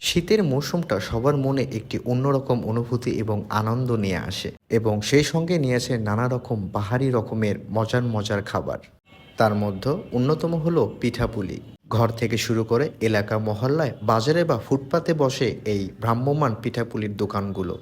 শীতের মৌসুমটা সবার মনে একটি অন্যরকম অনুভূতি এবং আনন্দ নিয়ে আসে এবং সেই সঙ্গে নিয়ে আসে নানা রকম বাহারি রকমের মজার মজার খাবার। তার মধ্যে অন্যতম হলো পিঠাপুলি। ঘর থেকে শুরু করে এলাকা মহল্লায় বাজারে বা ফুটপাতে বসে এই ভ্রাম্যমাণ পিঠাপুলির দোকানগুলো,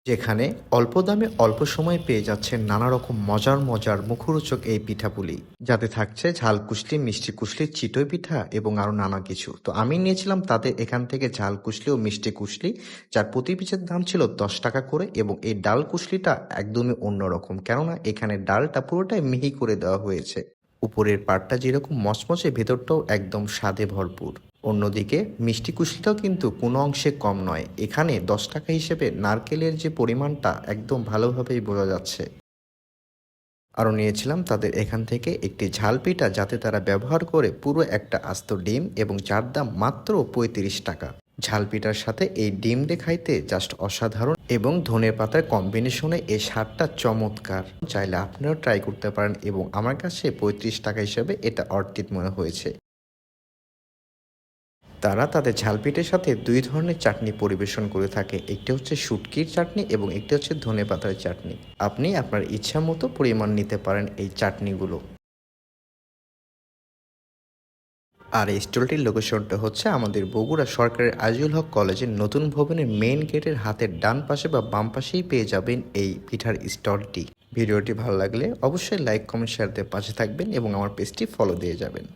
যেখানে অল্প দামে অল্প সময়ে পেয়ে যাচ্ছেন নানা রকম মজার মজার মুখরোচক এই পিঠাপুলি, যাতে থাকছে ঝাল কুশলি, মিষ্টি কুশলি, চিতই পিঠা এবং আরো নানা কিছু। তো আমি নিয়েছিলাম তাদের এখান থেকে ঝাল কুশলি ও মিষ্টি কুশলি, যার প্রতি পিসের দাম ছিল 10 টাকা করে। এবং এই ডাল কুশলিটা একদমই অন্যরকম, কেননা এখানে ডালটা পুরোটাই মিহি করে দেওয়া হয়েছে। উপরের পাড়টা যেরকম মচমচে, ভেতরটাও একদম স্বাদে ভরপুর। অন্যদিকে মিষ্টি কুশলিটাও কিন্তু কোনো অংশে কম নয়। এখানে 10 টাকা হিসেবে নারকেলের যে পরিমাণটা একদম ভালোভাবেই বোঝা যাচ্ছে। আরও নিয়েছিলাম তাদের এখান থেকে একটি ঝাল পিঠা, যাতে তারা ব্যবহার করে পুরো একটা আস্ত ডিম, এবং যার দাম মাত্র 35 টাকা। ঝাল পিঠার সাথে এই ডিম দিয়ে খাইতে জাস্ট অসাধারণ, এবং ধনের পাতার কম্বিনেশনে এই স্বাদটা চমৎকার। চাইলে আপনারাও ট্রাই করতে পারেন, এবং আমার কাছে 35 টাকা হিসেবে এটা অর্থিত মনে হয়েছে। তারা তাদের ঝাল পিঠের সাথে ২ ধরনের চাটনি পরিবেশন করে থাকে। একটি হচ্ছে শুটকির চাটনি এবং একটি হচ্ছে ধনেপাতার চাটনি। আপনি আপনার ইচ্ছামতো পরিমাণ নিতে পারেন এই চাটনিগুলো। আর এই স্টলটির লোকেশনটা হচ্ছে আমাদের বগুড়া সরকারের আজিজুল হক কলেজের নতুন ভবনের মেইন গেটের হাতের ডান পাশে বা বাম পাশেই পেয়ে যাবেন এই পিঠার স্টলটি। ভিডিওটি ভালো লাগলে অবশ্যই লাইক, কমেন্ট, শেয়ার দিয়ে পাশে থাকবেন এবং আমার পেজটি ফলো দিয়ে যাবেন।